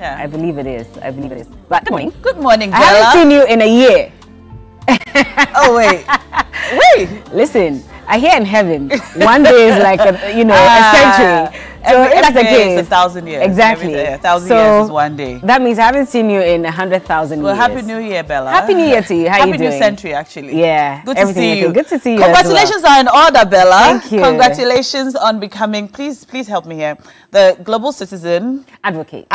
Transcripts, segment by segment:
Yeah. I believe it is. I believe it is. But good morning. Good morning, Bella. I haven't seen you in a year. Oh, wait. Wait. Listen, I hear in heaven, one day is like, a century. So if that's the case, it's 1,000 years. Exactly. 1,000 years is one day. That means I haven't seen you in 100,000 years. Well, Happy New Year, Bella. Happy New Year to you. How are you doing? Happy New Century, actually. Yeah. Good to see you. Good to see you. Congratulations are in order, Bella. Thank you. Congratulations on becoming, please help me here, the Global Citizen Advocate.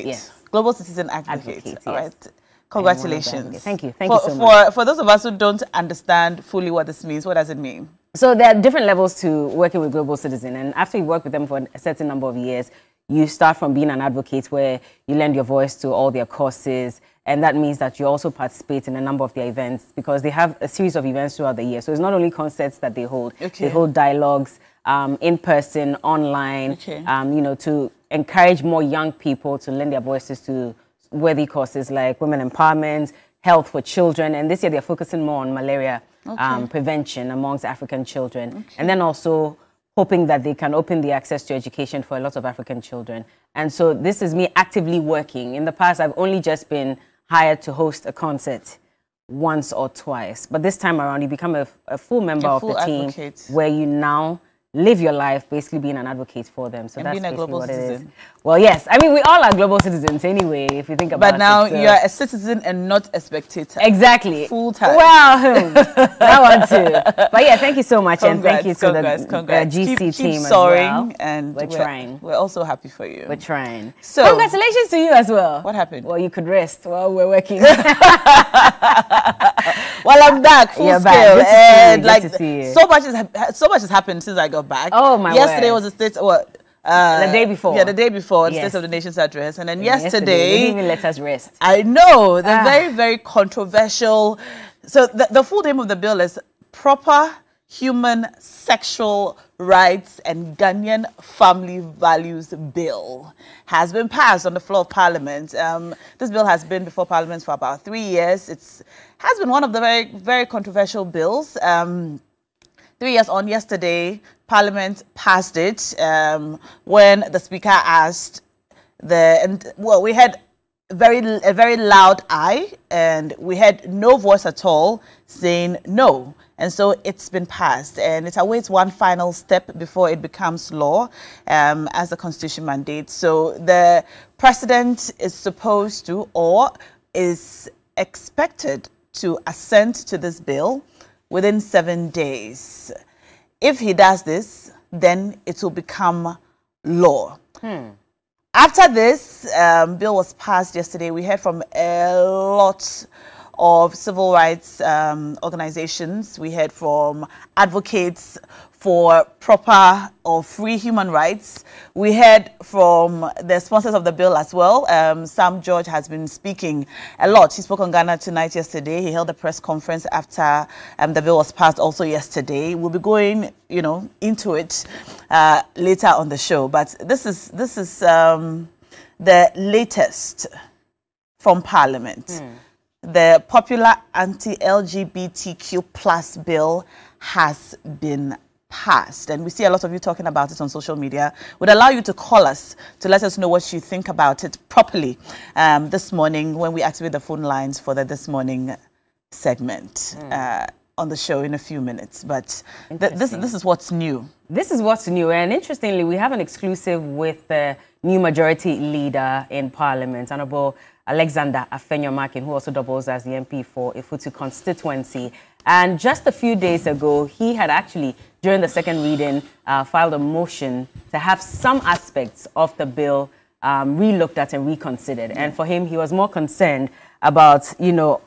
Yes. Global Citizen Advocate. Yes. All right. Congratulations. Thank you. Thank you so much. For those of us who don't understand fully what this means, what does it mean? So there are different levels to working with Global Citizen, and after you work with them for a certain number of years, you start from being an advocate where you lend your voice to all their causes, and that means that you also participate in a number of their events because they have a series of events throughout the year. So it's not only concerts that they hold, they hold dialogues in person, online, to encourage more young people to lend their voices to worthy causes like women empowerment, health for children, and this year they're focusing more on malaria prevention amongst African children, and then also hoping that they can open the access to education for a lot of African children. And so this is me actively working. In the past, I've only just been hired to host a concert once or twice, but this time around, you become a full member of the team where you now live your life basically being an advocate for them. So that's basically what it is. Well, yes. I mean, we all are global citizens anyway, if you think about it. But now you're a citizen and not a spectator. Exactly. Full time. Well, that one too. But yeah, thank you so much. And thank you to the GC team as well. And we're trying. We're also happy for you. We're trying. So, congratulations to you as well. What happened? Well, you could rest while we're working. Well, I'm back, full scale, and like so much has happened since I got back. Oh my! Yesterday was the state the day before. Yeah, the day before, the State of the Nation's address, and then yesterday they didn't even let us rest. I know the very, very controversial. So the full name of the bill is Proper Human Sexual Rights and Ghanaian Family Values Bill. Has been passed on the floor of Parliament. This bill has been before Parliament for about 3 years. Has been one of the very, very controversial bills. 3 years on, yesterday, Parliament passed it when the Speaker asked we had a very loud aye, and we had no voice at all saying no. And so it's been passed, and it awaits one final step before it becomes law, as the Constitution mandates. So the President is supposed to, or is expected to, assent to this bill within 7 days. If he does this, then it will become law. After this bill was passed yesterday, we heard from a lot of civil rights organizations. We heard from advocates for proper or free human rights. We heard from the sponsors of the bill as well. Sam George has been speaking a lot. He spoke on Ghana Tonight yesterday. He held a press conference after the bill was passed also yesterday. We'll be going, into it later on the show. But this is the latest from Parliament. The popular Anti-LGBTQ plus bill has been passed, and we see a lot of you talking about it on social media. Would allow you to call us to let us know what you think about it properly this morning when we activate the phone lines for the This Morning segment on the show in a few minutes. But this is what's new. This is what's new, and interestingly, we have an exclusive with the new majority leader in Parliament, Honorable Alexander Afenyo-Markin, who also doubles as the MP for Ifutu constituency. And just a few days ago, he had actually, during the second reading, filed a motion to have some aspects of the bill re-looked at and reconsidered. And for him, he was more concerned about,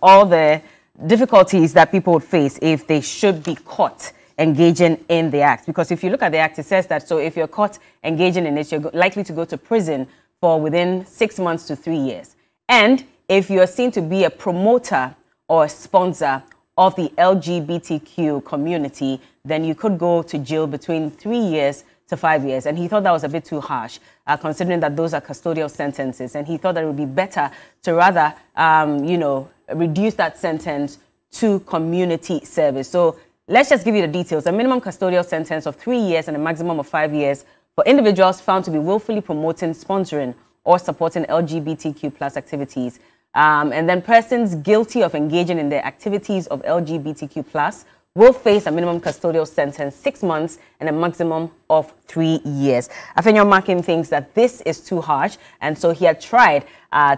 all the difficulties that people would face if they should be caught engaging in the act. Because if you look at the act, it says that, so if you're caught engaging in it, you're likely to go to prison for within 6 months to 3 years. And if you're seen to be a promoter or a sponsor of the LGBTQ community, then you could go to jail between 3 years to 5 years. And he thought that was a bit too harsh, considering that those are custodial sentences. And he thought that it would be better to rather, reduce that sentence to community service. So let's just give you the details. A minimum custodial sentence of 3 years and a maximum of 5 years for individuals found to be willfully promoting, sponsoring, or supporting LGBTQ plus activities. And then persons guilty of engaging in the activities of LGBTQ plus will face a minimum custodial sentence 6 months and a maximum of 3 years. Afenyo Markin thinks that this is too harsh, and so he had tried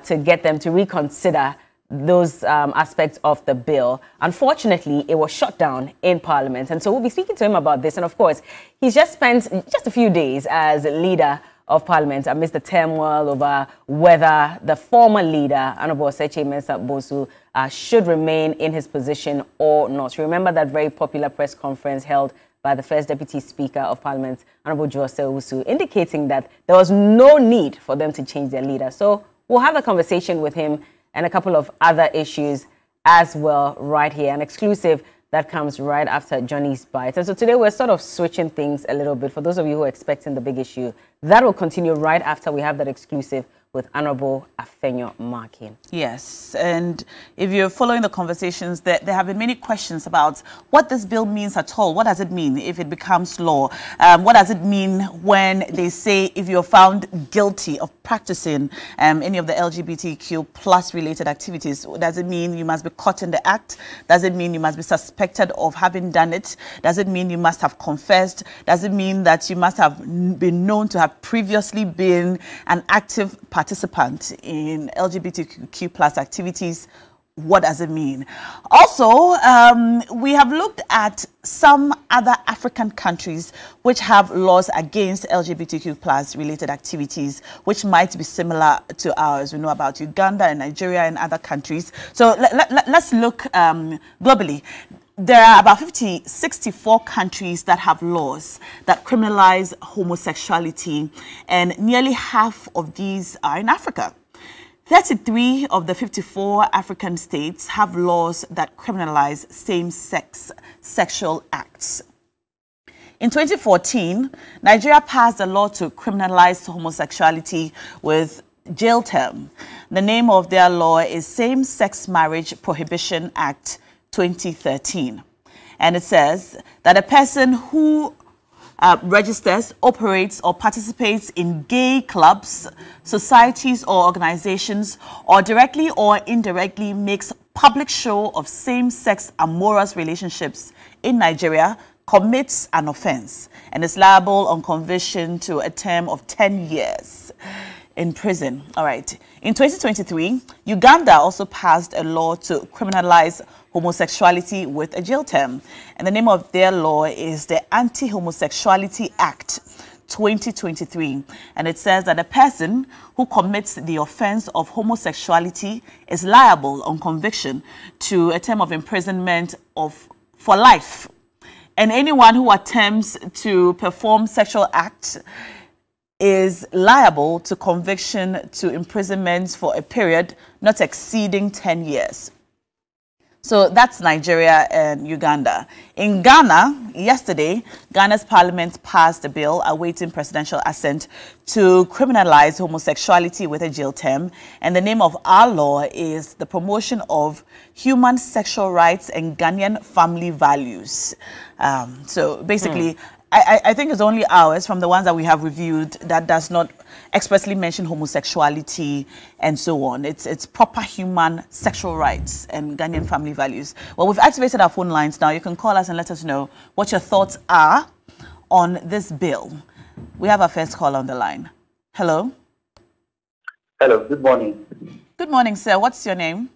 to get them to reconsider those aspects of the bill. Unfortunately, it was shut down in Parliament, and so we'll be speaking to him about this. And of course, he's just spent just a few days as leader of Parliament amidst the turmoil over whether the former leader, Honorable Seche Mensah Bosu, should remain in his position or not. Remember that very popular press conference held by the First Deputy Speaker of Parliament, Honorable Jose Owusu, indicating that there was no need for them to change their leader. So we'll have a conversation with him and a couple of other issues as well right here, an exclusive that comes right after Johnny's Bite. And so today we're sort of switching things a little bit. For those of you who are expecting the big issue, that will continue right after we have that exclusive with Honorable Afenyo Markin. Yes, and if you're following the conversations, there have been many questions about what this bill means at all. What does it mean if it becomes law? What does it mean when they say if you're found guilty of practicing any of the LGBTQ plus related activities? Does it mean you must be caught in the act? Does it mean you must be suspected of having done it? Does it mean you must have confessed? Does it mean that you must have been known to have previously been an active participant in LGBTQ plus activities? What does it mean? Also, we have looked at some other African countries which have laws against LGBTQ plus related activities, which might be similar to ours. We know about Uganda and Nigeria and other countries. So let's look globally. There are about 64 countries that have laws that criminalize homosexuality, and nearly half of these are in Africa. 33 of the 54 African states have laws that criminalize same-sex sexual acts. In 2014, Nigeria passed a law to criminalize homosexuality with jail term. The name of their law is Same-Sex Marriage Prohibition Act 2013. And it says that a person who registers, operates, or participates in gay clubs, societies, or organizations, or directly or indirectly makes public show of same-sex amorous relationships in Nigeria commits an offense and is liable on conviction to a term of 10 years in prison. All right. In 2023, Uganda also passed a law to criminalize homosexuality with a jail term. And the name of their law is the Anti-Homosexuality Act 2023. And it says that a person who commits the offense of homosexuality is liable on conviction to a term of imprisonment for life. And anyone who attempts to perform sexual acts is liable to conviction to imprisonment for a period not exceeding 10 years. So that's Nigeria and Uganda. In Ghana, yesterday, Ghana's parliament passed a bill awaiting presidential assent to criminalize homosexuality with a jail term. And the name of our law is the Promotion of Human Sexual Rights and Ghanaian Family Values. So basically, I think it's only ours from the ones that we have reviewed that does not expressly mention homosexuality and so on. It's proper human sexual rights and Ghanaian family values. Well, we've activated our phone lines now. You can call us and let us know what your thoughts are on this bill. We have our first call on the line. Hello? Hello, good morning. Good morning, sir. What's your name?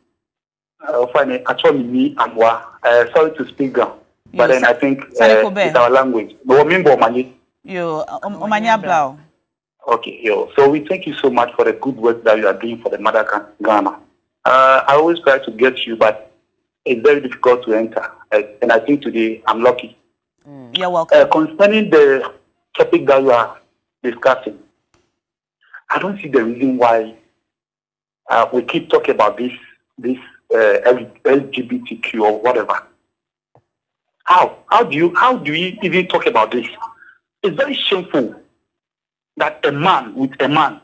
Fine, actually, me, Amwa. Sorry to speak down. But then I think it's our language. You, Omanya Blau. Okay, yo. So we thank you so much for the good work that you are doing for the mother Ghana. I always try to get you, but it's very difficult to enter. And I think today I'm lucky. You're welcome. Concerning the topic that you are discussing, I don't see the reason why we keep talking about this LGBTQ or whatever. How do we even talk about this? It's very shameful that a man with a man,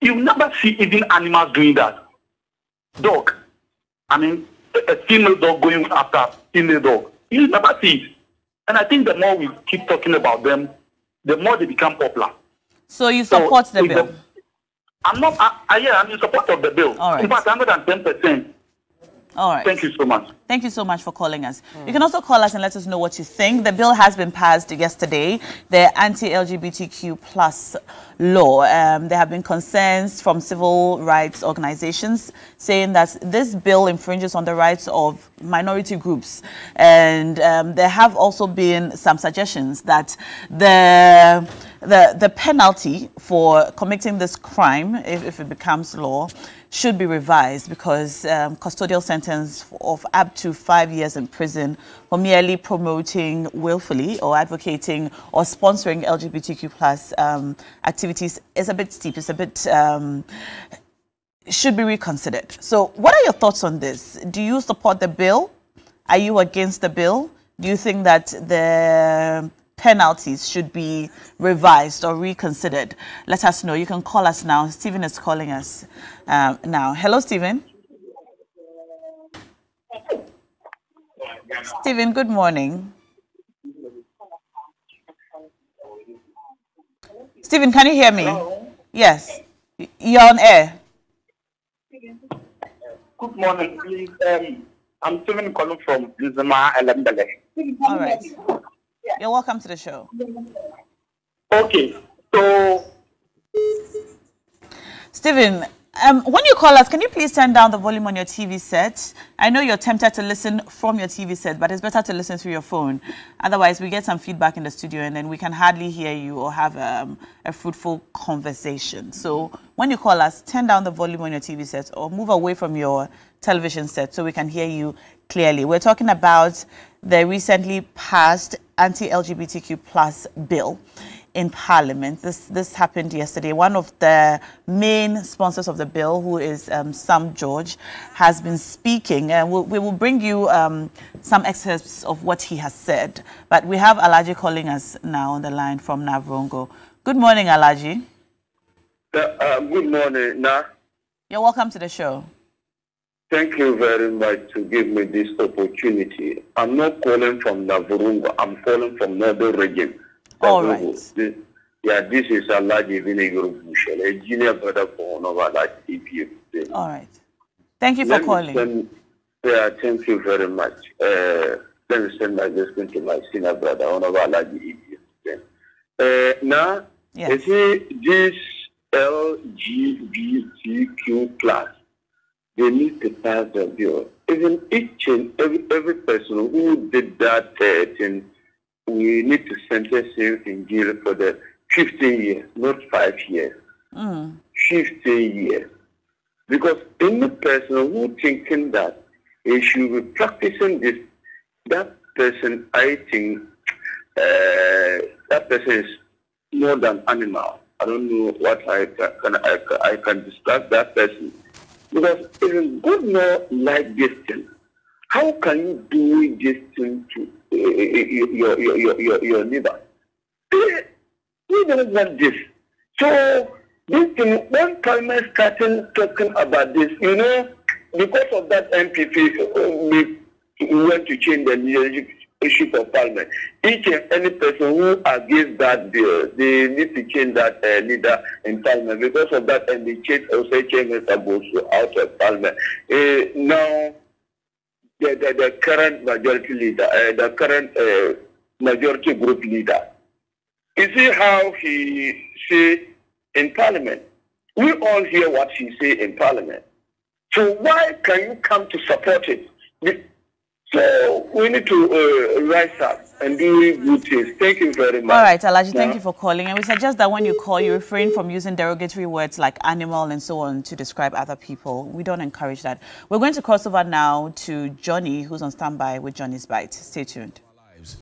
you never see even animals doing that. Dog, I mean, a female dog going after a female dog, you never see it. And I think the more we keep talking about them, the more they become popular. So you support the bill? I'm not. Yeah, I'm in support of the bill. All right. In fact, 110%. All right. Thank you so much. Thank you so much for calling us. You can also call us and let us know what you think. The bill has been passed yesterday, the Anti-LGBTQ plus law. There have been concerns from civil rights organizations saying that this bill infringes on the rights of minority groups. And there have also been some suggestions that the penalty for committing this crime, if it becomes law, should be revised because custodial sentence of up to 5 years in prison for merely promoting willfully or advocating or sponsoring LGBTQ plus activities is a bit steep. It's a bit should be reconsidered. So what are your thoughts on this? Do you support the bill? Are you against the bill? Do you think that the penalties should be revised or reconsidered? Let us know. You can call us now. Stephen is calling us now. Hello, Stephen. Stephen, good morning. Stephen, can you hear me? Hello? Yes. You're on air. Good morning, please. I'm Stephen calling from Lizama Elambele. All right. You're welcome to the show. Okay, so Stephen, when you call us, can you please turn down the volume on your TV set? I know you're tempted to listen from your TV set, but it's better to listen through your phone. Otherwise, we get some feedback in the studio and then we can hardly hear you or have a fruitful conversation. So when you call us, turn down the volume on your TV set or move away from your television set so we can hear you clearly. We're talking about the recently passed Anti-LGBTQ plus bill in Parliament. This happened yesterday. One of the main sponsors of the bill, who is Sam George, has been speaking. And we will bring you some excerpts of what he has said. But we have Alaji calling us now on the line from Navrongo. Good morning, Alaji. Good morning, Na. You're welcome to the show. Thank you very much to give me this opportunity. I'm not calling from Navurungo. I'm calling from Northern Region. All right. This is Alaji Vinegar, a junior brother for one of our EPU. All right. Thank you for calling. Thank you very much. Let me send my blessing to my senior brother, one of our EPU. Now, yes. You see, this LGBTQ plus, they need to pass the bill. Even each and every person who did that thing, we need to sentence him in jail for the 15 years, not 5 years. 15 years. Because any person who thinking that he should be practicing this, that person, I think, that person is more than animal. I don't know what I can describe that person. Because even God not like this thing. How can you do this thing to your neighbor? We don't want this. So this thing, when Parliament started talking about this, you know, because of that MPP, we went to change the leadership of Parliament. Each and any person who against that bill, they need to change that leader in Parliament. Because of that, and they change also Mr. Bosu out of Parliament. Now, the current majority leader, the current majority group leader, you see how he say in Parliament? We all hear what he say in Parliament. So why can you come to support it? So we need to rise up and do good things. Thank you very much. All right, Alaji, thank you for calling. And we suggest that when you call, you refrain from using derogatory words like animal and so on to describe other people. We don't encourage that. We're going to cross over now to Johnny, who's on standby with Johnny's Bite. Stay tuned.